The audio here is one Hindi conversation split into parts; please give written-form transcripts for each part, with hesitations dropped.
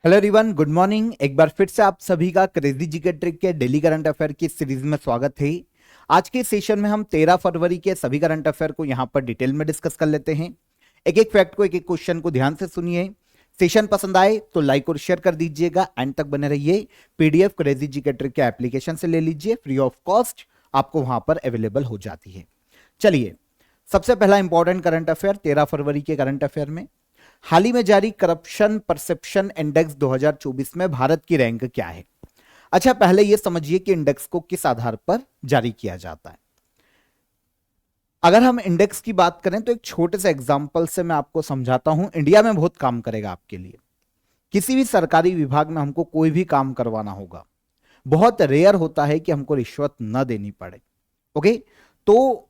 Hello everyone, good morning. एक बार फिर से आप सभी का क्रेजी जीके ट्रिक के डेली करंट अफेयर की सीरीज में स्वागत है। आज के सेशन में हम 13 फरवरी के सभी करंट अफेयर को यहां पर डिटेल में डिस्कस कर लेते हैं। एक एक फैक्ट को, एक एक क्वेश्चन को ध्यान से सुनिए। सेशन पसंद आए तो लाइक और शेयर कर दीजिएगा, एंड तक बने रहिए। पीडीएफ क्रेजी जीके ट्रिक के एप्लीकेशन से ले लीजिए, फ्री ऑफ कॉस्ट आपको वहां पर अवेलेबल हो जाती है। चलिए, सबसे पहला इंपॉर्टेंट करंट अफेयर 13 फरवरी के करंट अफेयर में हाल ही में जारी करप्शन परसेप्शन इंडेक्स 2024 में भारत की रैंक क्या है। अच्छा, पहले यह समझिए कि इंडेक्स को किस आधार पर जारी किया जाता है। अगर हम इंडेक्स की बात करें तो एक छोटे से एग्जांपल से मैं आपको समझाता हूं, इंडिया में बहुत काम करेगा आपके लिए। किसी भी सरकारी विभाग में हमको कोई भी काम करवाना होगा, बहुत रेयर होता है कि हमको रिश्वत न देनी पड़े। ओके, तो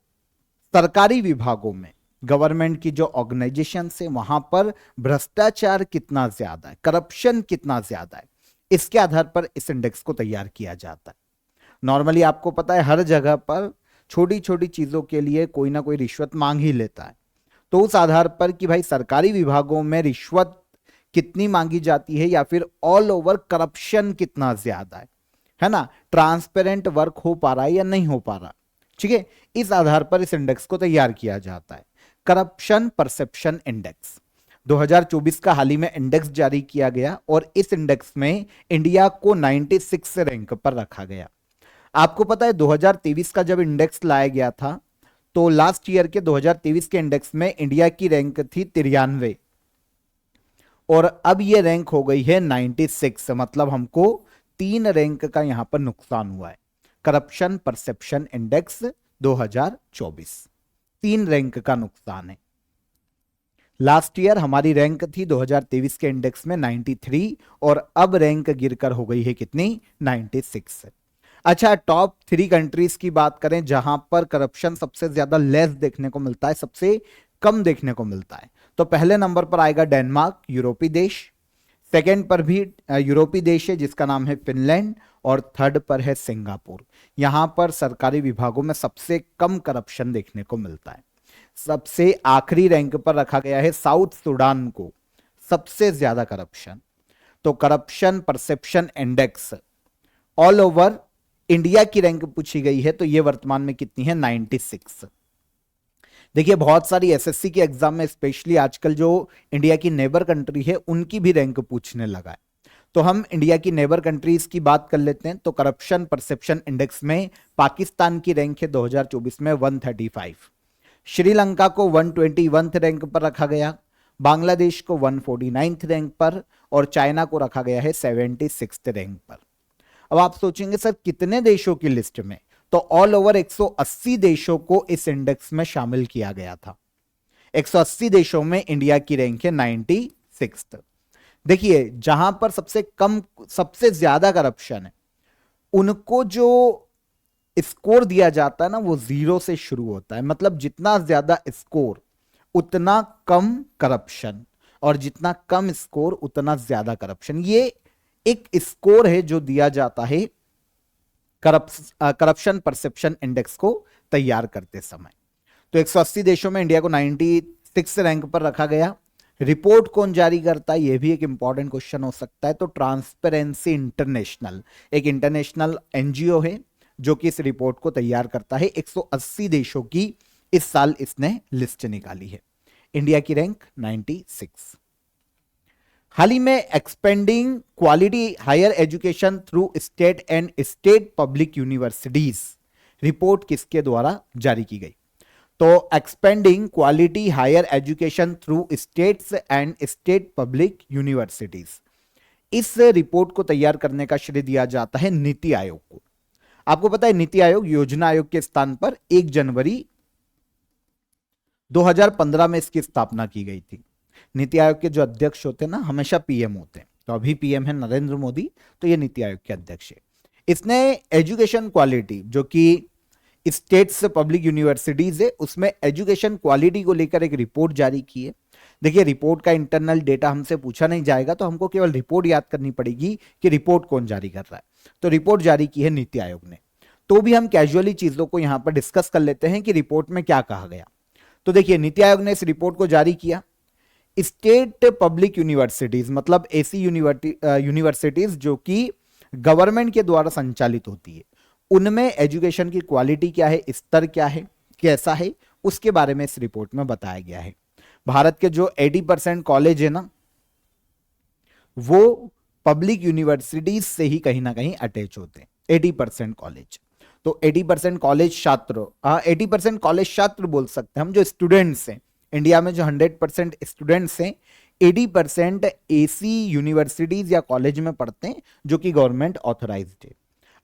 सरकारी विभागों में, गवर्नमेंट की जो ऑर्गेनाइजेशन है, वहां पर भ्रष्टाचार कितना ज्यादा है, करप्शन कितना ज्यादा है, इसके आधार पर इस इंडेक्स को तैयार किया जाता है। नॉर्मली आपको पता है हर जगह पर छोटी छोटी चीजों के लिए कोई ना कोई रिश्वत मांग ही लेता है। तो उस आधार पर कि भाई सरकारी विभागों में रिश्वत कितनी मांगी जाती है या फिर ऑल ओवर करप्शन कितना ज्यादा है ना, ट्रांसपेरेंट वर्क हो पा रहा है या नहीं हो पा रहा, ठीक है, इस आधार पर इस इंडेक्स को तैयार किया जाता है। करप्शन परसेप्शन इंडेक्स 2024 का हाल ही में इंडेक्स जारी किया गया और इस इंडेक्स में इंडिया को 96 रैंक पर रखा गया। आपको पता है 2023 का जब इंडेक्स लाया गया था तो लास्ट ईयर के 2023 के इंडेक्स में इंडिया की रैंक थी 93 और अब ये रैंक हो गई है 96। मतलब हमको 3 रैंक का यहां पर नुकसान हुआ है। करप्शन परसेप्शन इंडेक्स 2024 3 रैंक का नुकसान है। लास्ट ईयर हमारी रैंक थी 2023 के इंडेक्स में 93 और अब रैंक गिरकर हो गई है कितनी, 96। अच्छा, टॉप 3 कंट्रीज की बात करें जहां पर करप्शन सबसे ज्यादा लेस देखने को मिलता है, सबसे कम देखने को मिलता है, तो पहले नंबर पर आएगा डेनमार्क, यूरोपीय देश। सेकेंड पर भी यूरोपीय देश है जिसका नाम है फिनलैंड, और थर्ड पर है सिंगापुर। यहां पर सरकारी विभागों में सबसे कम करप्शन देखने को मिलता है। सबसे आखिरी रैंक पर रखा गया है साउथ सुडान को, सबसे ज्यादा करप्शन। तो corruption perception index all over India की रैंक पूछी गई है तो यह वर्तमान में कितनी है, 96। देखिए, बहुत सारी एसएससी के एग्जाम में स्पेशली आजकल जो इंडिया की नेबर कंट्री है उनकी भी रैंक पूछने लगा है। तो हम इंडिया की नेबर कंट्रीज की बात कर लेते हैं। तो करप्शन परसेप्शन इंडेक्स में पाकिस्तान की रैंक है 2024 में 135, श्रीलंका को 121 रैंक पर रखा गया, बांग्लादेश को 149 रैंक पर और चाइना को रखा गया है 76 रैंक पर। अब आप सोचेंगे सर कितने देशों की लिस्ट में, तो ऑल ओवर 180 देशों को इस इंडेक्स में शामिल किया गया था। 180 देशों में इंडिया की रैंक है 96। देखिए, जहां पर सबसे कम सबसे ज्यादा करप्शन है उनको जो स्कोर दिया जाता है ना वो 0 से शुरू होता है। मतलब जितना ज्यादा स्कोर उतना कम करप्शन, और जितना कम स्कोर उतना ज्यादा करप्शन। ये एक स्कोर है जो दिया जाता है करप्शन परसेप्शन इंडेक्स को तैयार करते समय। तो 180 देशों में इंडिया को 96 रैंक पर रखा गया। रिपोर्ट कौन जारी करता है, यह भी एक इंपॉर्टेंट क्वेश्चन हो सकता है। तो ट्रांसपेरेंसी इंटरनेशनल एक इंटरनेशनल एनजीओ है जो कि इस रिपोर्ट को तैयार करता है। 180 देशों की इस साल इसने लिस्ट निकाली है। इंडिया की रैंक 96। हाल ही में expanding quality higher education through state and state public universities report किसके द्वारा जारी की गई। तो expanding quality higher education through states and state public universities, इस रिपोर्ट को तैयार करने का श्रेय दिया जाता है नीति आयोग को। आपको पता है नीति आयोग योजना आयोग के स्थान पर 1 जनवरी 2015 में इसकी स्थापना की गई थी। नीति आयोग के जो अध्यक्ष होते हैं ना, हमेशा पीएम होते हैं। तो अभी पीएम है नरेंद्र मोदी, तो ये नीति आयोग के अध्यक्ष है। इसने एजुकेशन क्वालिटी जो कि स्टेट्स पब्लिक यूनिवर्सिटीज है उसमें एजुकेशन क्वालिटी को लेकर एक रिपोर्ट जारी की है। देखिए, रिपोर्ट का इंटरनल डेटा हमसे पूछा नहीं जाएगा, तो हमको केवल रिपोर्ट याद करनी पड़ेगी कि रिपोर्ट कौन जारी कर रहा है। तो रिपोर्ट जारी की है नीति आयोग ने। तो भी हम कैजुअली चीजों को यहां पर डिस्कस कर लेते हैं कि रिपोर्ट में क्या कहा गया। तो देखिए, नीति आयोग ने इस रिपोर्ट को जारी किया। स्टेट पब्लिक यूनिवर्सिटीज मतलब ऐसी यूनिवर्सिटीज जो कि गवर्नमेंट के द्वारा संचालित होती है, उनमें एजुकेशन की क्वालिटी क्या है, स्तर क्या है, कैसा है, उसके बारे में इस रिपोर्ट में बताया गया है। भारत के जो 80% कॉलेज है ना, वो पब्लिक यूनिवर्सिटीज से ही कहीं ना कहीं अटैच होते हैं, 80% कॉलेज। तो 80% कॉलेज छात्र, 80% कॉलेज छात्र बोल सकते हैं हम, जो स्टूडेंट्स हैं इंडिया में, जो 100% स्टूडेंट्स हैं, 80% ऐसी यूनिवर्सिटीज या कॉलेज में पढ़ते हैं जो कि गवर्नमेंट ऑथोराइज्ड है।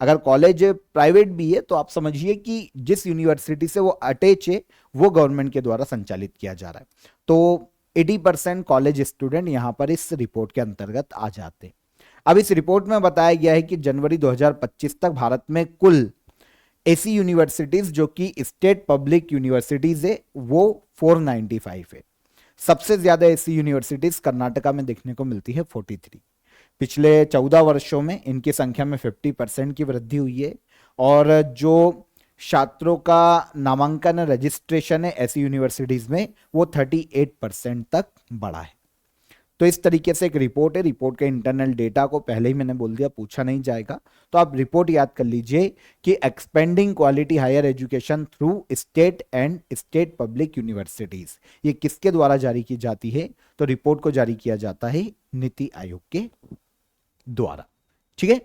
अगर कॉलेज प्राइवेट भी है तो आप समझिए कि जिस यूनिवर्सिटी से वो अटैच है वो गवर्नमेंट के द्वारा संचालित किया जा रहा है। तो 80% कॉलेज स्टूडेंट यहां पर इस रिपोर्ट के अंतर्गत आ जाते हैं। अब इस रिपोर्ट में बताया गया है कि जनवरी 2025 तक भारत में कुल ऐसी यूनिवर्सिटीज जो कि स्टेट पब्लिक यूनिवर्सिटीज है वो 495 है। सबसे ज्यादा ऐसी यूनिवर्सिटीज कर्नाटका में देखने को मिलती है 43। पिछले 14 वर्षों में इनकी संख्या में 50% की वृद्धि हुई है, और जो छात्रों का नामांकन रजिस्ट्रेशन है ऐसी यूनिवर्सिटीज में वो 38% तक बढ़ा है। तो इस तरीके से एक रिपोर्ट है। रिपोर्ट के इंटरनल डेटा को पहले ही मैंने बोल दिया पूछा नहीं जाएगा, तो आप रिपोर्ट याद कर लीजिए कि expanding quality higher education through state and state public universities, ये किसके द्वारा जारी की जाती है? तो रिपोर्ट को जारी किया जाता है नीति आयोग के द्वारा। ठीक है,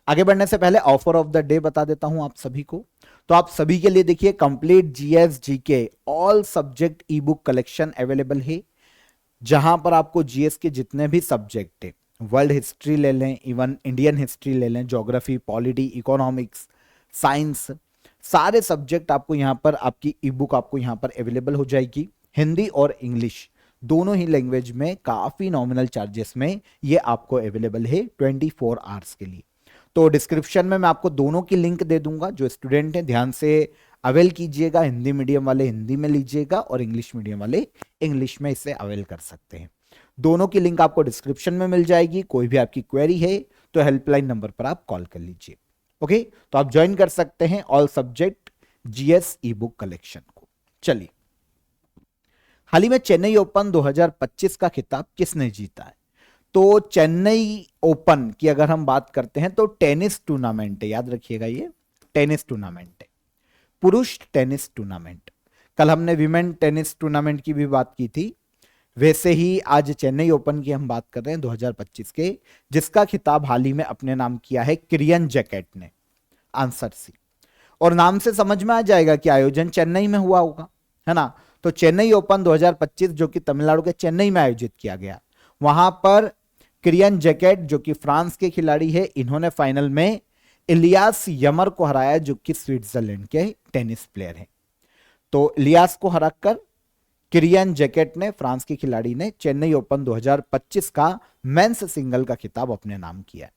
आगे बढ़ने से पहले ऑफर ऑफ द डे बता देता हूं आप सभी को। तो आप सभी के लिए देखिए complete GS GK all subject ई बुक कलेक्शन अवेलेबल है, जहां पर आपको जीएस के जितने भी सब्जेक्ट है, वर्ल्ड हिस्ट्री ले लें, इवन इंडियन हिस्ट्री ले लें, ज्योग्राफी, पॉलिटी, इकोनॉमिक्स, साइंस, सारे सब्जेक्ट आपको यहां पर आपकी ई बुक आपको यहां पर अवेलेबल हो जाएगी। हिंदी और इंग्लिश दोनों ही लैंग्वेज में काफी नॉमिनल चार्जेस में ये आपको अवेलेबल है 24 आवर्स के लिए। तो डिस्क्रिप्शन में मैं आपको दोनों की लिंक दे दूंगा। जो स्टूडेंट हैं ध्यान से अवेल कीजिएगा, हिंदी मीडियम वाले हिंदी में लीजिएगा और इंग्लिश मीडियम वाले इंग्लिश में इसे अवेल कर सकते हैं। दोनों की लिंक आपको डिस्क्रिप्शन में मिल जाएगी। कोई भी आपकी क्वेरी है तो हेल्पलाइन नंबर पर आप कॉल कर लीजिए। ओके, तो आप ज्वाइन कर सकते हैं ऑल सब्जेक्ट जीएस ई बुक कलेक्शन को। चलिए, हाल ही में चेन्नई ओपन 2025 का खिताब किसने जीता है? तो चेन्नई ओपन की अगर हम बात करते हैं तो टेनिस टूर्नामेंट है, याद रखिएगा ये टेनिस टूर्नामेंट है, पुरुष टेनिस टूर्नामेंट। कल हमने विमेन टेनिस टूर्नामेंट की भी बात की थी, वैसे ही आज चेन्नई ओपन की हम बात कर रहे हैं 2025 के, जिसका खिताब हाल ही में अपने नाम किया है किरियन जैकेट ने। आंसर सी, और नाम से समझ में आ जाएगा कि आयोजन चेन्नई में हुआ होगा, है ना। तो चेन्नई ओपन 2025 जो कि तमिलनाडु के चेन्नई में आयोजित किया गया, वहां पर किरियन जैकेट जो कि फ्रांस के खिलाड़ी है, इन्होंने फाइनल में इलियास यमर को हराया जो कि स्विट्जरलैंड के टेनिस प्लेयर हैं। तो इलियास को हराकर किरियन जैकेट ने, फ्रांस के खिलाड़ी ने, चेन्नई ओपन 2025 का मेंस सिंगल का खिताब अपने नाम किया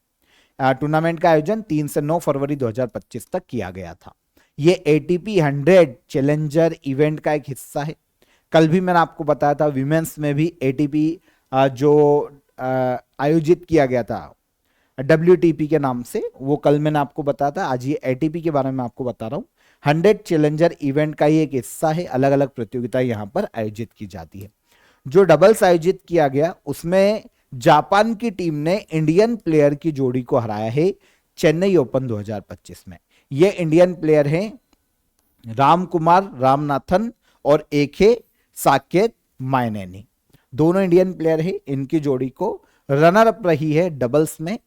है। टूर्नामेंट का आयोजन 3 से 9 फरवरी 2025 तक किया गया था। ये एटीपी 100 चैलेंजर इवेंट का एक हिस्सा है। कल भी मैंने आपको बताया था विमेंस में भी एटीपी जो आयोजित किया गया था WTP के नाम से, वो कल मैंने आपको बताया था। आज ये ATP के बारे में आपको बता रहा हूँ। 100 चैलेंजर इवेंट का ही एक हिस्सा है। अलग अलग प्रतियोगिताएं यहाँ पर आयोजित की जाती है। जो डबल्स आयोजित किया गया उसमें जापान की टीम ने इंडियन प्लेयर की जोड़ी को हराया है चेन्नई ओपन 2025 में। ये इंडियन प्लेयर हैं रामकुमार रामनाथन और एक है साकेत मायनेनी, दोनों इंडियन प्लेयर है। इनकी जोड़ी को रनर अप रही है डबल्स में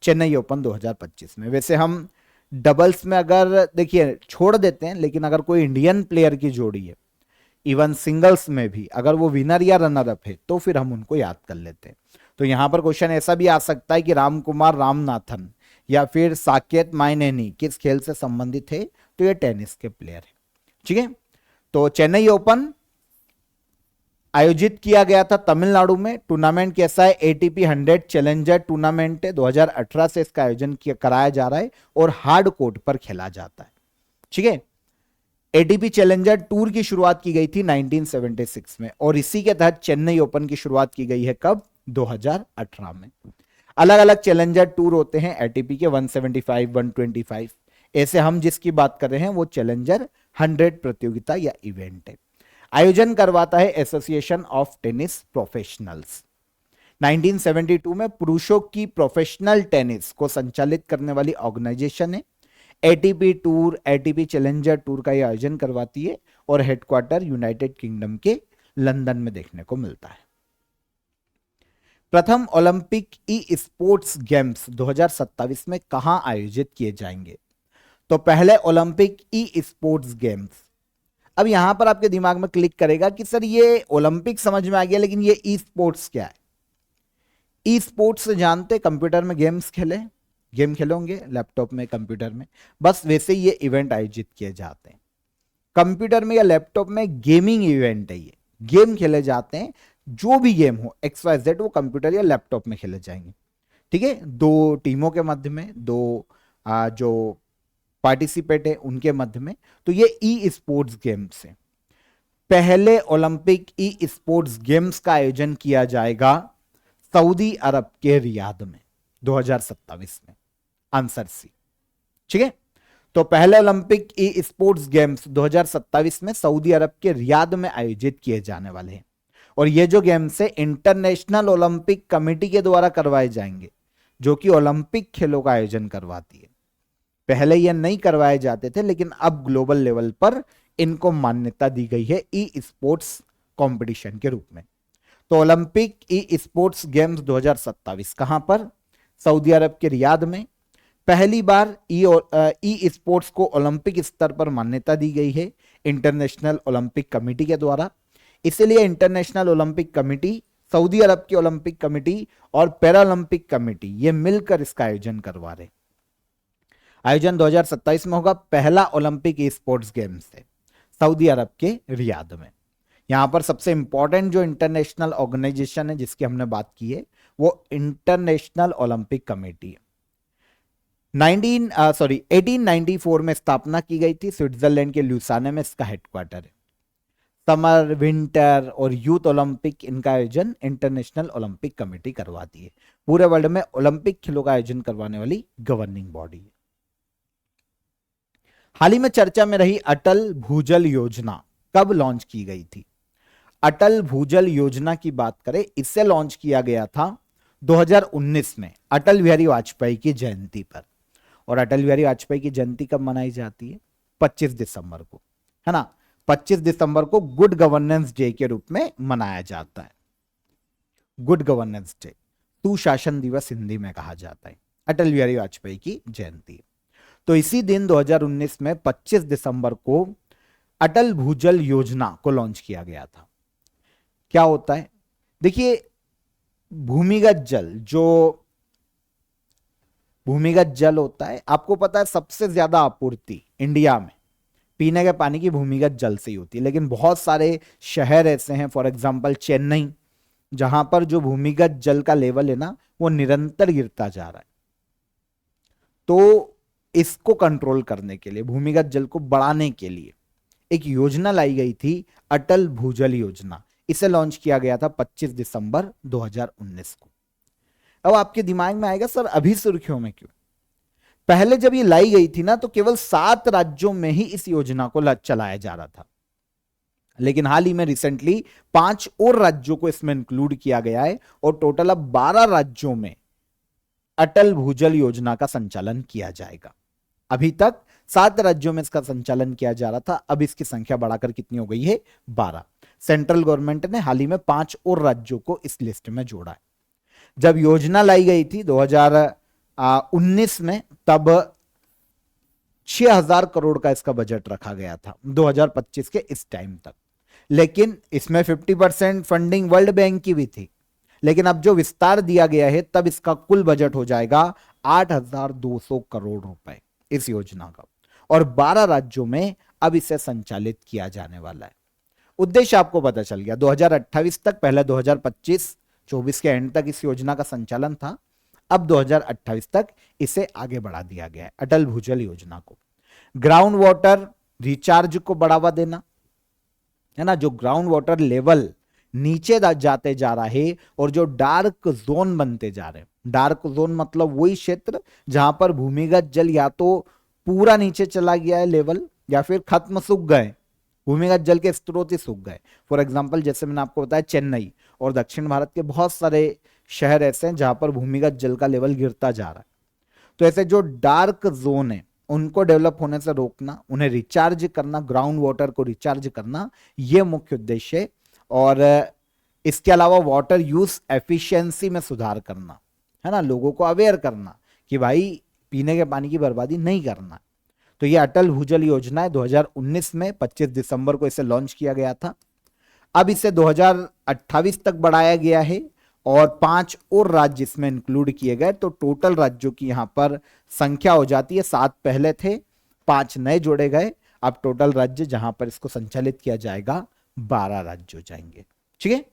चेन्नई ओपन 2025 में। वैसे हम डबल्स में अगर देखिए छोड़ देते हैं, लेकिन अगर कोई इंडियन प्लेयर की जोड़ी है, इवन सिंगल्स में भी अगर वो विनर या रनर अप है तो फिर हम उनको याद कर लेते हैं। तो यहां पर क्वेश्चन ऐसा भी आ सकता है कि रामकुमार रामनाथन या फिर साकेत मायनेनी किस खेल से संबंधित है? तो ये टेनिस के प्लेयर है। ठीक है, तो चेन्नई ओपन आयोजित किया गया था तमिलनाडु में। टूर्नामेंट कैसा है? एटीपी 100 चैलेंजर टूर्नामेंट है। 2018 से इसका आयोजन कराया जा रहा है और हार्ड कोर्ट पर खेला जाता है। ठीक है, एटीपी चैलेंजर टूर की शुरुआत की गई थी 1976 में, और इसी के तहत चेन्नई ओपन की शुरुआत की गई है कब? 2018 में। अलग अलग चैलेंजर टूर होते हैं एटीपी के, 175, 125। ऐसे हम जिसकी बात कर रहे हैं वो चैलेंजर 100 प्रतियोगिता या इवेंट है। आयोजन करवाता है एसोसिएशन ऑफ टेनिस प्रोफेशनल्स। 1972 में पुरुषों की प्रोफेशनल टेनिस को संचालित करने वाली ऑर्गेनाइजेशन है ATP tour, ATP challenger tour का यह आयोजन करवाती है और हेडक्वार्टर यूनाइटेड किंगडम के लंदन में देखने को मिलता है। प्रथम ओलंपिक ई स्पोर्ट्स गेम्स 2027 में कहां आयोजित किए जाएंगे? तो पहले ओलंपिक ई स्पोर्ट्स गेम्स। अब यहां पर आपके दिमाग में क्लिक करेगा कि सर ये ओलंपिक समझ में आ गया, लेकिन ये ई स्पोर्ट्स क्या है? ई स्पोर्ट्स जानते, कंप्यूटर में गेम्स खेले, गेम खेलोगे लैपटॉप में, कंप्यूटर में, बस वैसे ही ये इवेंट आयोजित किए जाते हैं। कंप्यूटर में या लैपटॉप में गेमिंग इवेंट है, ये गेम खेले जाते हैं। जो भी गेम हो XYZ वो कंप्यूटर या लैपटॉप में खेले जाएंगे। ठीक है, दो टीमों के मध्य में, दो जो पार्टिसिपेट है उनके मध्य में, तो ये ई स्पोर्ट्स गेम्स है। पहले ओलंपिक ई स्पोर्ट्स गेम्स का आयोजन किया जाएगा सऊदी अरब के रियाद में 2027 में। Answer C. ठीक है, तो पहले ओलंपिक ई स्पोर्ट्स गेम्स 2027 में सऊदी अरब के रियाद में आयोजित किए जाने वाले हैं। और ये जो गेम्स है इंटरनेशनल ओलंपिक कमेटी के द्वारा करवाए जाएंगे, जो कि ओलंपिक खेलों का आयोजन करवाती है। पहले ये नहीं करवाए जाते थे, लेकिन अब ग्लोबल लेवल पर इनको मान्यता दी गई है ई स्पोर्ट्स कंपटीशन के रूप में। तो ओलंपिक ई स्पोर्ट्स गेम्स 2027 कहां पर? सऊदी अरब के रियाद में। पहली बार ई स्पोर्ट्स को ओलंपिक स्तर पर मान्यता दी गई है इंटरनेशनल ओलंपिक कमेटी के द्वारा। इसलिए इंटरनेशनल ओलंपिक कमेटी, सऊदी अरब की ओलंपिक कमेटी और पैरालंपिक कमेटी ये मिलकर इसका आयोजन करवा रहे। आयोजन 2027 में होगा। पहला ओलंपिक ई स्पोर्ट्स गेम्स है सऊदी अरब के रियाद में। यहां पर सबसे इंपॉर्टेंट जो इंटरनेशनल ऑर्गेनाइजेशन है जिसकी हमने बात की है वो इंटरनेशनल ओलंपिक कमेटी है। 1894 में स्थापना की गई थी। स्विट्जरलैंड के ल्यूसाने में इसका हेडक्वार्टर है। समर, विंटर और यूथ ओलंपिक इनका आयोजन इंटरनेशनल ओलंपिक कमेटी करवाती है। पूरे वर्ल्ड में ओलंपिक खेलों का आयोजन करवाने वाली गवर्निंग बॉडी है। हाल ही में चर्चा में रही अटल भूजल योजना कब लॉन्च की गई थी? अटल भूजल योजना की बात करें, इससे लॉन्च किया गया था 2019 में अटल बिहारी वाजपेयी की जयंती पर। और अटल बिहारी वाजपेयी की जयंती कब मनाई जाती है? 25 दिसंबर को, है ना। 25 दिसंबर को गुड गवर्नेंस डे के रूप में मनाया जाता है। गुड गवर्नेंस डे, सुशासन दिवस हिंदी में कहा जाता है। अटल बिहारी वाजपेयी की जयंती। तो इसी दिन 2019 में 25 दिसंबर को अटल भूजल योजना को लॉन्च किया गया था। क्या होता है? देखिए, भूमिगत जल, जो भूमिगत जल होता है, आपको पता है सबसे ज्यादा आपूर्ति इंडिया में पीने के पानी की भूमिगत जल से ही होती है। लेकिन बहुत सारे शहर ऐसे हैं, फॉर एग्जांपल चेन्नई, जहां पर जो भूमिगत जल का लेवल है ना वो निरंतर गिरता जा रहा है। तो इसको कंट्रोल करने के लिए, भूमिगत जल को बढ़ाने के लिए एक योजना लाई गई थी, अटल भूजल योजना। इसे लॉन्च किया गया था 25 दिसंबर 2019 को। अब आपके दिमाग में आएगा सर अभी सुर्खियों में क्यों? पहले जब ये लाई गई थी ना तो केवल 7 राज्यों में ही इस योजना को चलाया जा रहा था। लेकिन हाल ही में रिसेंटली 5 और राज्यों को इसमें इंक्लूड किया गया है और टोटल अब 12 राज्यों में अटल भूजल योजना का संचालन किया जाएगा। अभी तक 7 राज्यों में इसका संचालन किया जा रहा था, अब इसकी संख्या बढ़ाकर कितनी हो गई है? 12। सेंट्रल गवर्नमेंट ने हाल ही में 5 और राज्यों को इस लिस्ट में जोड़ा है। जब योजना लाई गई थी 2019 में, तब 6000 करोड़ का इसका बजट रखा गया था 2025 के इस टाइम तक। लेकिन इसमें 50% फंडिंग वर्ल्ड बैंक की भी थी। लेकिन अब जो विस्तार दिया गया है तब इसका कुल बजट हो जाएगा 8200 करोड़ रुपए इस योजना का। और 12 राज्यों में अब इसे संचालित किया जाने वाला है। उद्देश्य आपको पता चल गया। 2028 तक, पहले 2025-24 के एंड तक इस योजना का संचालन था। अब 2028 तक इसे आगे बढ़ा दिया गया है, अटल भूजल योजना को। ग्राउंड वाटर रिचार्ज को बढ़ावा देना, है ना। जो ग्राउंड वाटर लेवल नीचे जाते जा रहा है और जो डार्क जोन बनते जा रहे हैं, डार्क जोन मतलब वही क्षेत्र जहां पर भूमिगत जल या तो पूरा नीचे चला गया है लेवल, या फिर खत्म, सूख गए, भूमिगत जल के स्रोत ही सूख गए। फॉर एग्जाम्पल जैसे मैंने आपको बताया चेन्नई और दक्षिण भारत के बहुत सारे शहर ऐसे हैं जहां पर भूमिगत जल का लेवल गिरता जा रहा है। तो ऐसे जो डार्क जोन है उनको डेवलप होने से रोकना, उन्हें रिचार्ज करना, ग्राउंड वाटर को रिचार्ज करना, ये मुख्य उद्देश्य है। और इसके अलावा वाटर यूज एफिशिएंसी में सुधार करना, है ना, लोगों को अवेयर करना कि भाई पीने के पानी की बर्बादी नहीं करना। तो ये अटल भूजल योजना है, 2019 में 25 दिसंबर को इसे लॉन्च किया गया था। अब इसे 2028 तक बढ़ाया गया है और 5 और राज्य इसमें इंक्लूड किए गए। तो टोटल राज्यों की यहां पर संख्या हो जाती है, 7 पहले थे, 5 नए जोड़े गए। अब टोटल राज्य जहां पर इसको संचालित किया जाएगा 12 राज्य हो जाएंगे। ठीक है।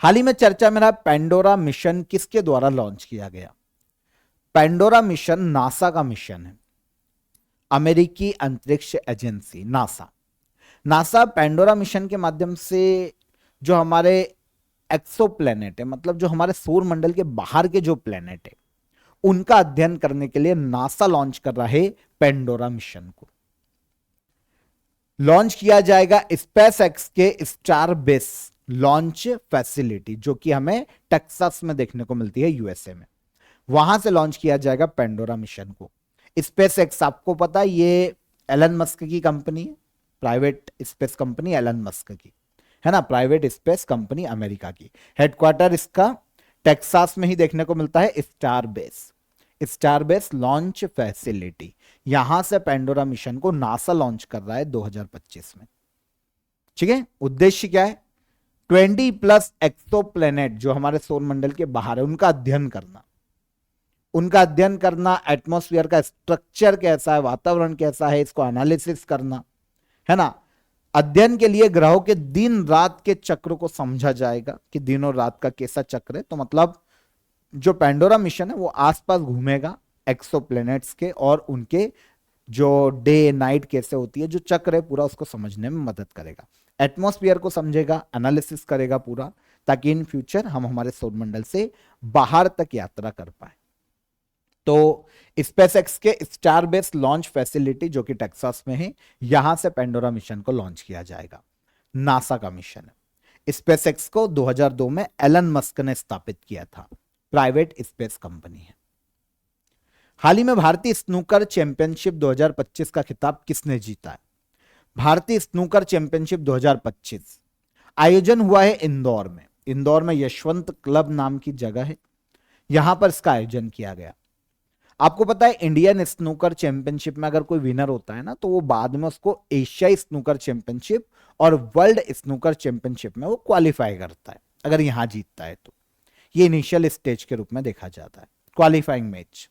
हाल ही में चर्चा में रहा पेंडोरा मिशन किसके द्वारा लॉन्च किया गया? पेंडोरा मिशन नासा का मिशन है, अमेरिकी अंतरिक्ष agency NASA. NASA Pandora mission के माध्यम से जो हमारे एक्सोप्लैनेट है, मतलब जो हमारे सौर मंडल के बाहर के जो प्लैनेट है, उनका अध्ययन करने के लिए नासा लॉन्च कर रहा है पेंडोरा मिशन को। लॉन्च किया जाएगा स्पेस एक्स के स्टार बेस लॉन्च फैसिलिटी, जो कि हमें टेक्सास में देखने को मिलती है, यूएसए में। वहां से लॉन्च किया जाएगा पेंडोरा मिशन को। स्पेस एक्स आपको पता है ये एलन मस्क की कंपनी है, private space company Elon Musk की, है ना, प्राइवेट स्पेस कंपनी अमेरिका की। हेडक्वार्टर इसका टेक्सास में ही देखने को मिलता है, स्टार बेस लॉन्च फैसिलिटी। यहां से पेंडोरा मिशन को नासा लॉन्च कर रहा है 2025 में। ठीक है। उद्देश्य क्या है? 20+ एक्सोप्लैनेट जो हमारे सौर मंडल के बाहर है उनका अध्ययन करना, एटमॉस्फेयर का स्ट्रक्चर कैसा है, वातावरण कैसा है, इसको एनालिसिस करना, है ना। अध्ययन के लिए ग्रहों के दिन रात के चक्र को समझा जाएगा कि दिन और रात का कैसा चक्र है। तो मतलब जो पेंडोरा मिशन है वो आसपास घूमेगा एक्सोप्लैनेट्स के और उनके जो डे नाइट कैसे होती है, जो चक्र है पूरा, उसको समझने में मदद करेगा। एटमॉस्फेयर को समझेगा, एनालिसिस करेगा पूरा, ताकि इन फ्यूचर हम हमारे सौर मंडल से बाहर तक यात्रा कर पाए। तो स्पेसएक्स के स्टार बेस लॉन्च फैसिलिटी जो कि टेक्सास में है, यहां से पेंडोरा मिशन को लॉन्च किया जाएगा। नासा का मिशन है। स्पेसएक्स को 2002 में एलन मस्क ने स्थापित किया था, प्राइवेट स्पेस कंपनी है। हाल ही में भारतीय स्नूकर चैंपियनशिप 2025 का खिताब किसने जीता है? भारतीय स्नूकर चैंपियनशिप 2025 आयोजन हुआ है इंदौर में। इंदौर में यशवंत क्लब नाम की जगह है, यहां पर इसका आयोजन किया गया। आपको पता है इंडियन स्नूकर चैंपियनशिप में अगर कोई विनर होता है ना, तो वो बाद में उसको एशियाई स्नूकर चैंपियनशिप और वर्ल्ड स्नूकर चैंपियनशिप में वो क्वालिफाई करता है, अगर यहां जीतता है तो। ये इनिशियल स्टेज के रूप में देखा जाता है, क्वालिफाइंग मैच।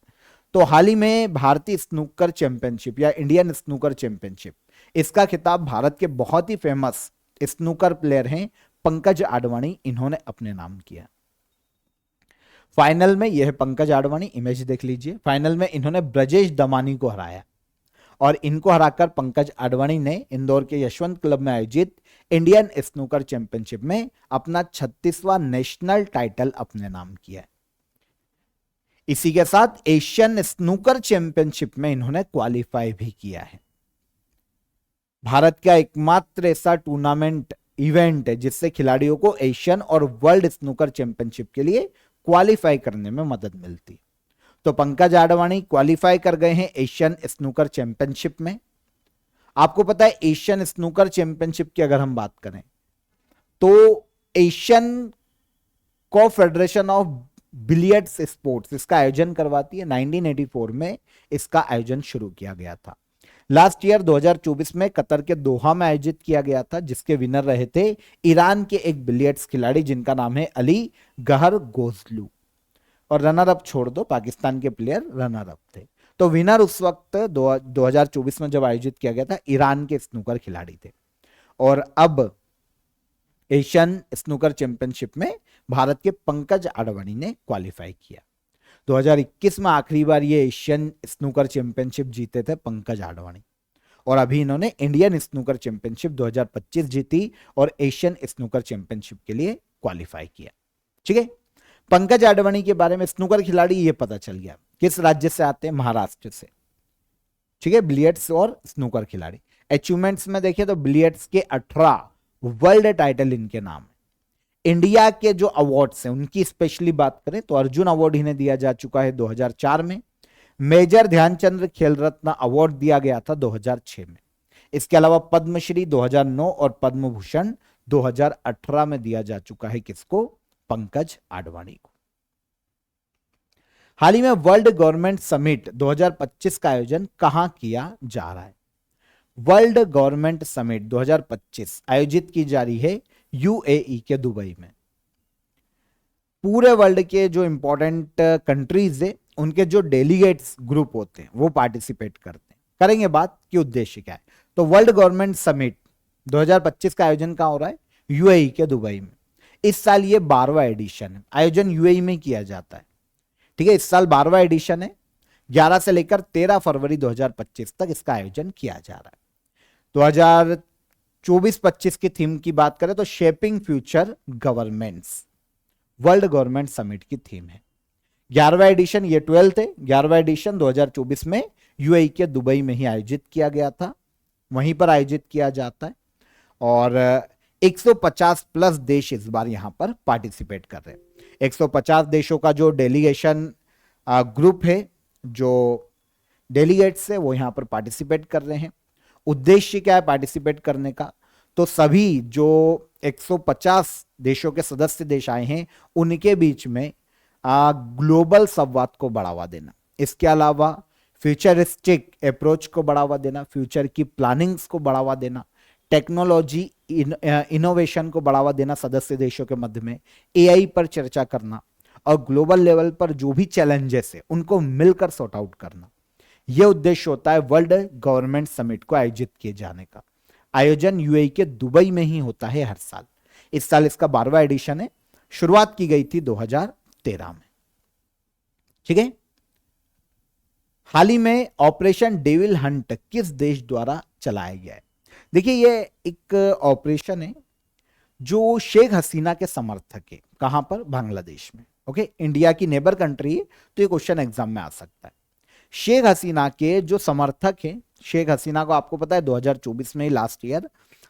तो हाल ही में भारतीय स्नूकर चैंपियनशिप या इंडियन स्नूकर चैंपियनशिप, इसका खिताब भारत के बहुत ही फेमस स्नूकर प्लेयर हैं पंकज आडवाणी, इन्होंने अपने नाम किया। फाइनल में यह पंकज आडवाणी, इमेज देख लीजिए, फाइनल में इन्होंने ब्रजेश दमानी को हराया और इनको हराकर पंकज आडवाणी ने इंदौर के यशवंत क्लब में आयोजित इंडियन स्नूकर चैंपियनशिप में अपना 36वां नेशनल टाइटल अपने नाम किया। इसी के साथ एशियन स्नूकर चैंपियनशिप में इन्होंने क्वालिफाई भी किया है। भारत का एकमात्र ऐसा टूर्नामेंट इवेंट है जिससे खिलाड़ियों को एशियन और वर्ल्ड स्नूकर चैंपियनशिप के लिए क्वालिफाई करने में मदद मिलती। तो पंकज आडवाणी क्वालिफाई कर गए हैं एशियन स्नूकर चैंपियनशिप में। आपको पता है एशियन स्नूकर चैंपियनशिप की अगर हम बात करें तो एशियन कोफेडरेशन ऑफ बिलियर्ड्स स्पोर्ट्स इसका आयोजन करवाती है। 1984 में इसका आयोजन शुरू किया गया था। लास्ट ईयर 2024 में कतर के दोहा में आयोजित किया गया था, जिसके विनर रहे थे ईरान के एक बिलियर्ड्स खिलाड़ी जिनका नाम है अली गहर गोजलू, और रनर अप छोड़ दो, पाकिस्तान के प्लेयर रनर अप थे। तो विनर उस वक्त 2024 में जब आयोजित किया गया था ईरान के स्नूकर खिलाड़ी थे। और अब एशियन स्नूकर चैंपियनशिप में भारत के पंकज आडवाणी ने क्वालिफाई किया। 2021 में आखिरी बार ये एशियन स्नूकर चैंपियनशिप जीते थे पंकज आडवाणी, और अभी इन्होंने इंडियन स्नूकर चैंपियनशिप 2025 जीती और एशियन स्नूकर चैंपियनशिप के लिए क्वालिफाई किया। ठीक है। पंकज आडवाणी के बारे में स्नूकर खिलाड़ी ये पता चल गया किस राज्य से आते हैं, महाराष्ट्र से। ठीक है, बिलियर्ड्स और स्नूकर खिलाड़ी। अचीवमेंट्स में देखिए तो बिलियर्ड्स के 18 वर्ल्ड टाइटल इनके नाम है। इंडिया के जो अवार्ड्स हैं उनकी स्पेशली बात करें तो अर्जुन अवार्ड इन्हें दिया जा चुका है 2004 में। मेजर ध्यानचंद्र खेल रत्न अवार्ड दिया गया था 2006 में। इसके अलावा पद्मश्री 2009 और पद्म भूषण 2018 में दिया जा चुका है किसको? पंकज आडवाणी को। हाल ही में वर्ल्ड गवर्नमेंट समिट 2025 का आयोजन कहां किया जा रहा है? वर्ल्ड गवर्नमेंट समिट 2025 आयोजित की जा रही है यूएई के दुबई में। पूरे वर्ल्ड के जो इंपॉर्टेंट कंट्रीज है उनके जो डेलीगेट्स ग्रुप होते हैं वो पार्टिसिपेट करते हैं। करेंगे बात कि उद्देश्य क्या है। तो वर्ल्ड गवर्नमेंट समिट 2025 का आयोजन कहां हो रहा है? यूएई के दुबई में। इस साल ये 12वां एडिशन है। आयोजन यूएई में किया जाता है, ठीक है। इस साल 12वां एडिशन है। 11 से लेकर 13 फरवरी 2025 तक इसका आयोजन किया जा रहा है। 2024-25 की थीम की बात करें तो shaping future governments world government summit की थीम है। 11वां एडिशन, ये 12th है। 11वां एडिशन 2024 में यूएई के दुबई में ही आयोजित किया गया था, वहीं पर आयोजित किया जाता है। और 150 प्लस देश इस बार यहां पर पार्टिसिपेट कर रहे हैं। 150 देशों का जो डेलीगेशन ग्रुप है, जो डेलीगेट्स है, वो यहां पर पार्टिसिपेट कर रहे हैं। उद्देश्य क्या है पार्टिसिपेट करने का? तो सभी जो 150 देशों के सदस्य देश आए हैं उनके बीच में ग्लोबल संवाद को बढ़ावा देना, इसके अलावा फ्यूचरिस्टिक अप्रोच को बढ़ावा देना, फ्यूचर की प्लानिंग्स को बढ़ावा देना, टेक्नोलॉजी इनोवेशन को बढ़ावा देना सदस्य देशों के मध्य में, एआई पर चर्चा करना और ग्लोबल लेवल पर जो भी चैलेंजेस है उनको मिलकर सॉर्ट आउट करना। यह उद्देश्य होता है वर्ल्ड गवर्नमेंट समिट को आयोजित किए जाने का। आयोजन यूएई के दुबई में ही होता है हर साल। इस साल इसका 12वां एडिशन है। शुरुआत की गई थी 2013 में, ठीक है। हाल ही में ऑपरेशन डेविल हंट किस देश द्वारा चलाया गया है? देखिए ये एक ऑपरेशन है जो शेख हसीना के समर्थक है। कहां पर? बांग्लादेश में। ओके, इंडिया की नेबर कंट्री है तो ये क्वेश्चन एग्जाम में आ सकता है। शेख हसीना के जो समर्थक हैं, शेख हसीना को आपको पता है 2024 में ही लास्ट ईयर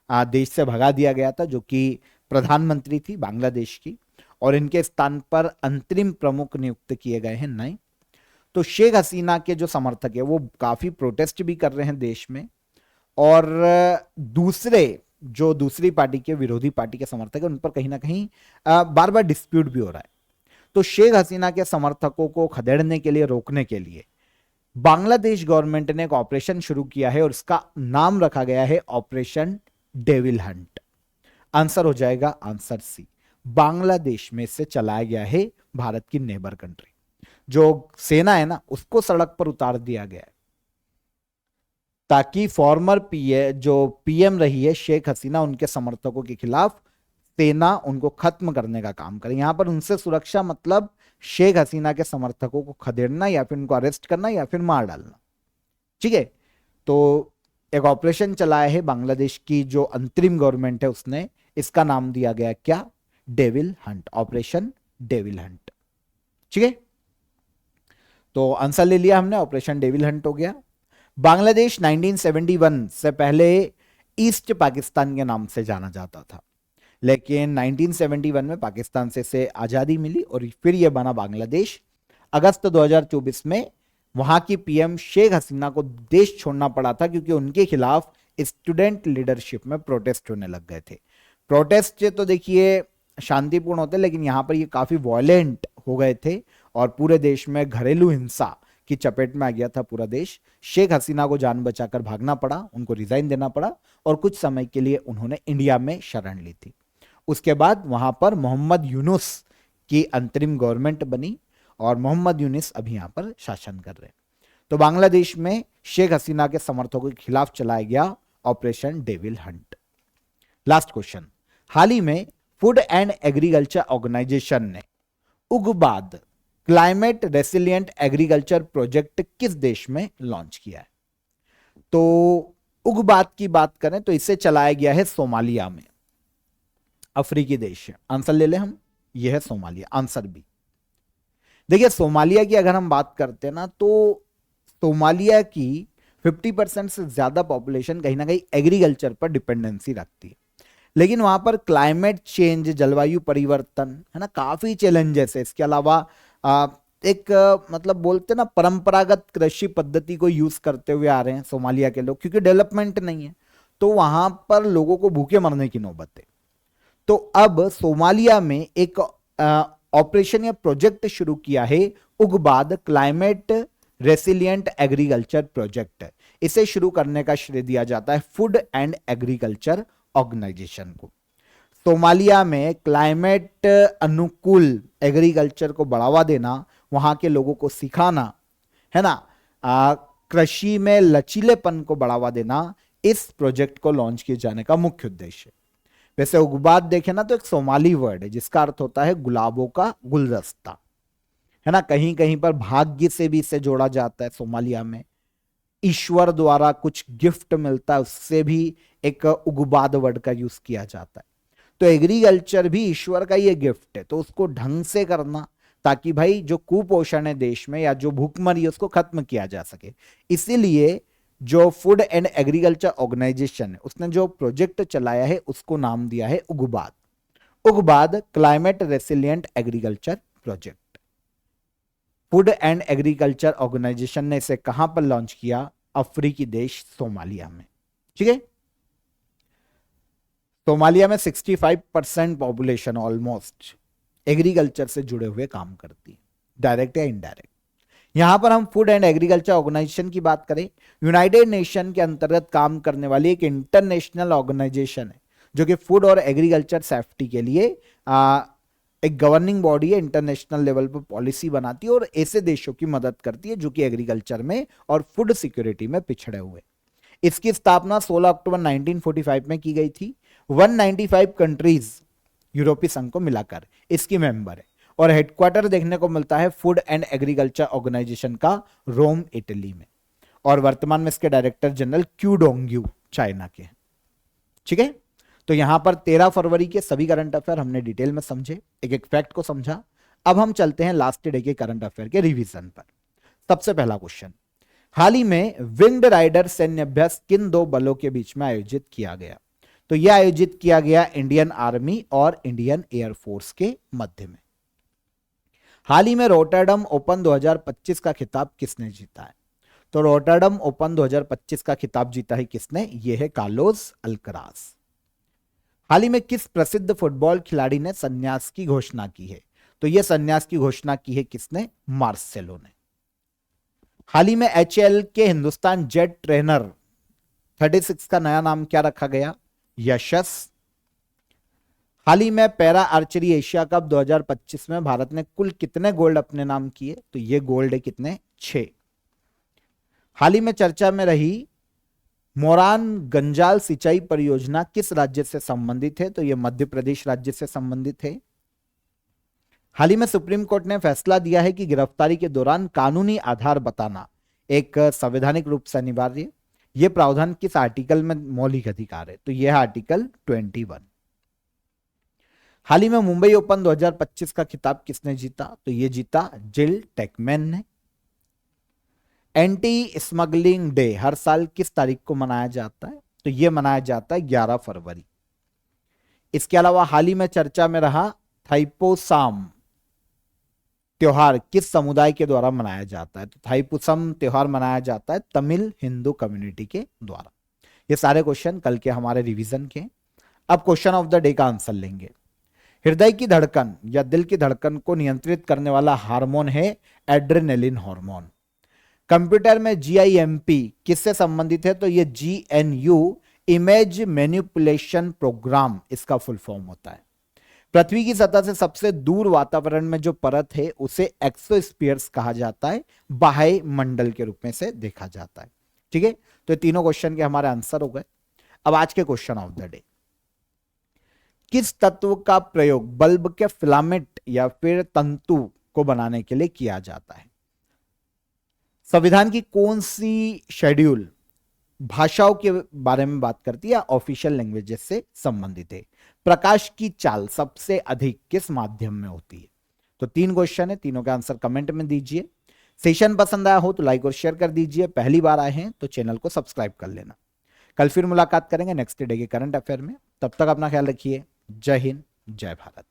देश से भगा दिया गया था, जो कि प्रधानमंत्री थी बांग्लादेश की, और इनके स्थान पर अंतरिम प्रमुख नियुक्त किए गए हैं नए। तो शेख हसीना के जो समर्थक है वो काफी प्रोटेस्ट भी कर रहे हैं देश में, और दूसरी पार्टी के, विरोधी पार्टी के समर्थक है उन पर कहीं ना कहीं बार बार डिस्प्यूट भी हो रहा है। तो शेख हसीना के समर्थकों को खदेड़ने के लिए, रोकने के लिए बांग्लादेश गवर्नमेंट ने एक ऑपरेशन शुरू किया है और इसका नाम रखा गया है ऑपरेशन डेविल हंट। आंसर हो जाएगा आंसर सी। बांग्लादेश में से चलाया गया है, भारत की नेबर कंट्री। जो सेना है ना उसको सड़क पर उतार दिया गया है ताकि फॉर्मर पीएम रही है शेख हसीना, उनके समर्थकों के खिलाफ सेना उनको खत्म करने का काम करे। यहां पर उनसे सुरक्षा मतलब शेख हसीना के समर्थकों को खदेड़ना या फिर उनको अरेस्ट करना या फिर मार डालना, ठीक है। तो एक ऑपरेशन चलाया है बांग्लादेश की जो अंतरिम गवर्नमेंट है उसने। इसका नाम दिया गया क्या? Devil Hunt, operation devil Hunt, ठीक है। तो आंसर ले लिया हमने, ऑपरेशन डेविल हंट हो गया। बांग्लादेश 1971 से पहले ईस्ट पाकिस्तान के नाम से जाना जाता था, लेकिन 1971 में पाकिस्तान से इसे आजादी मिली और फिर यह बना बांग्लादेश। अगस्त 2024 में वहां की पीएम शेख हसीना को देश छोड़ना पड़ा था क्योंकि उनके खिलाफ स्टूडेंट लीडरशिप में प्रोटेस्ट होने लग गए थे। प्रोटेस्ट तो देखिए शांतिपूर्ण होते, लेकिन यहां पर ये काफी वॉयलेंट हो गए थे और पूरे देश में घरेलू हिंसा की चपेट में आ गया था पूरा देश। शेख हसीना को जान बचाकर भागना पड़ा, उनको रिजाइन देना पड़ा और कुछ समय के लिए उन्होंने इंडिया में शरण ली थी। उसके बाद वहां पर मोहम्मद यूनुस की अंतरिम गवर्नमेंट बनी और मोहम्मद यूनुस अभी यहां पर शासन कर रहे हैं। तो बांग्लादेश में शेख हसीना के समर्थकों के खिलाफ चलाया गया operation devil hunt. Last question, हाल ही में फूड एंड एग्रीकल्चर ऑर्गेनाइजेशन ने Ugbaad climate resilient agriculture project किस देश में लॉन्च किया है? तो उगबाद की बात करें तो इसे चलाया गया है सोमालिया में, अफ्रीकी देश है। आंसर ले ले हम, यह है सोमालिया, आंसर बी। देखिए सोमालिया की अगर हम बात करते हैं ना तो सोमालिया की 50% से ज्यादा पॉपुलेशन कहीं ना कहीं एग्रीकल्चर पर डिपेंडेंसी रखती है। लेकिन वहां पर क्लाइमेट चेंज, जलवायु परिवर्तन है ना, काफी चैलेंजेस है। इसके अलावा मतलब बोलते ना परंपरागत कृषि पद्धति को यूज करते हुए आ रहे हैं सोमालिया के लोग, क्योंकि डेवलपमेंट नहीं है, तो वहां पर लोगों को भूखे मरने की नौबत है। तो अब सोमालिया में एक ऑपरेशन या प्रोजेक्ट शुरू किया है, उग्बाद क्लाइमेट रेसिलियंट एग्रीकल्चर प्रोजेक्ट। इसे शुरू करने का श्रेय दिया जाता है फूड एंड एग्रीकल्चर ऑर्गेनाइजेशन को। सोमालिया में क्लाइमेट अनुकूल एग्रीकल्चर को बढ़ावा देना, वहां के लोगों को सिखाना, है ना, कृषि में लचीलेपन को बढ़ावा देना, इस प्रोजेक्ट को लॉन्च किए जाने का मुख्य उद्देश्य है। वैसे उग्बाद देखें ना तो एक सोमाली वर्ड है जिसका अर्थ होता है गुलाबों का गुलदस्ता, है ना। कहीं कहीं पर भाग्य से भी इसे जोड़ा जाता है। सोमालिया में ईश्वर द्वारा कुछ गिफ्ट मिलता है, उससे भी एक उग्बाद वर्ड का यूज किया जाता है। तो एग्रीकल्चर भी ईश्वर का ये गिफ्ट है, तो उसको ढंग से करना ताकि भाई जो कुपोषण है देश में या जो भूखमरी है उसको खत्म किया जा सके। इसीलिए जो फूड एंड एग्रीकल्चर ऑर्गेनाइजेशन है उसने जो प्रोजेक्ट चलाया है उसको नाम दिया है Ugbaad. Ugbaad climate resilient agriculture project. Food and agriculture organisation ने इसे कहां पर लॉन्च किया? अफ्रीकी देश सोमालिया में। ठीक है, सोमालिया में 65% पॉपुलेशन ऑलमोस्ट एग्रीकल्चर से जुड़े हुए काम करती है, डायरेक्ट या इनडायरेक्ट। यहां पर हम फूड एंड एग्रीकल्चर ऑर्गेनाइजेशन की बात करें, यूनाइटेड नेशन के अंतर्गत काम करने वाली एक इंटरनेशनल ऑर्गेनाइजेशन है जो कि फूड और एग्रीकल्चर सेफ्टी के लिए एक गवर्निंग बॉडी है, इंटरनेशनल लेवल पर पॉलिसी बनाती है और ऐसे देशों की मदद करती है जो कि एग्रीकल्चर में और फूड सिक्योरिटी में पिछड़े हुए। इसकी स्थापना 16 अक्टूबर 1945 में की गई थी। 195 कंट्रीज यूरोपीय संघ को मिलाकर इसकी मेंबर है और हेडक्वार्टर देखने को मिलता है फूड एंड एग्रीकल्चर ऑर्गेनाइजेशन का रोम, इटली में। और वर्तमान में इसके director general Q Dongyu China के हैं। ठीक है, तो यहां पर 13 फरवरी के सभी करंट अफेयर हमने डिटेल में समझे, एक एक फैक्ट को समझा। अब हम चलते हैं लास्ट डे के करंट अफेयर के रिवीजन पर। सबसे पहला क्वेश्चन, हाल ही में विंग्ड राइडर सैन्य अभ्यास किन दो बलों के बीच में आयोजित किया गया? तो यह आयोजित किया गया इंडियन आर्मी और इंडियन एयरफोर्स के मध्य में। हाल ही में रोटरडम ओपन 2025 का खिताब किसने जीता है? तो रोटरडम ओपन 2025 का खिताब जीता है किसने? यह है कार्लोस अल्कराज। हाल ही में किस प्रसिद्ध फुटबॉल खिलाड़ी ने संन्यास की घोषणा की है? तो यह संन्यास की घोषणा की है किसने? मार्सेलो ने। हाल ही में एचएएल के हिंदुस्तान जेट ट्रेनर 36 का नया नाम क्या रखा गया? यशस। हाल ही में पैरा आर्चरी एशिया कप 2025 में भारत ने कुल कितने गोल्ड अपने नाम किए? तो ये गोल्ड है कितने? 6। हाल ही में चर्चा में रही मोरान गंजाल सिंचाई परियोजना किस राज्य से संबंधित है? तो यह मध्य प्रदेश राज्य से संबंधित है। हाल ही में सुप्रीम कोर्ट ने फैसला दिया है कि गिरफ्तारी के दौरान कानूनी आधार बताना एक संवैधानिक रूप से अनिवार्य। यह प्रावधान किस आर्टिकल में मौलिक अधिकार है? तो यह आर्टिकल 21। हाल ही में मुंबई ओपन 2025 का खिताब किसने जीता? तो यह जीता जिल टेकमैन ने। एंटी स्मगलिंग डे हर साल किस तारीख को मनाया जाता है? तो यह मनाया जाता है 11 फरवरी। इसके अलावा हाल ही में चर्चा में रहा थाइपोसाम त्योहार किस समुदाय के द्वारा मनाया जाता है? तो थाइपुसम त्योहार मनाया जाता है तमिल हिंदू कम्युनिटी के द्वारा। ये सारे क्वेश्चन कल के हमारे रिवीजन के। अब क्वेश्चन ऑफ द डे का आंसर लेंगे। हृदय की धड़कन या दिल की धड़कन को नियंत्रित करने वाला हार्मोन है एड्रेनलिन हार्मोन। कंप्यूटर में जीआईएमपी किससे संबंधित है? तो ये जीएनयू इमेज मैनिपुलेशन प्रोग्राम इसका फुल फॉर्म होता है। पृथ्वी की सतह से सबसे दूर वातावरण में जो परत है उसे एक्सोस्फीयर्स कहा जाता है, बाह्य मंडल के रूप में से देखा जाता है। ठीक है, तो ये तीनों क्वेश्चन के हमारे आंसर हो गए। अब आज के क्वेश्चन ऑफ द डे, किस तत्व का प्रयोग बल्ब के फिलामेंट या फिर तंतु को बनाने के लिए किया जाता है? संविधान की कौन सी शेड्यूल भाषाओं के बारे में बात करती है या ऑफिशियल लैंग्वेजेस से संबंधित है? प्रकाश की चाल सबसे अधिक किस माध्यम में होती है? तो 3 क्वेश्चन है, तीनों का आंसर कमेंट में दीजिए। सेशन पसंद आया हो तो लाइक और शेयर कर दीजिए, पहली बार आए हैं तो चैनल को सब्सक्राइब कर लेना। कल फिर मुलाकात करेंगे नेक्स्ट डे के करंट अफेयर में, तब तक अपना ख्याल रखिए। जय हिंद, जय भारत।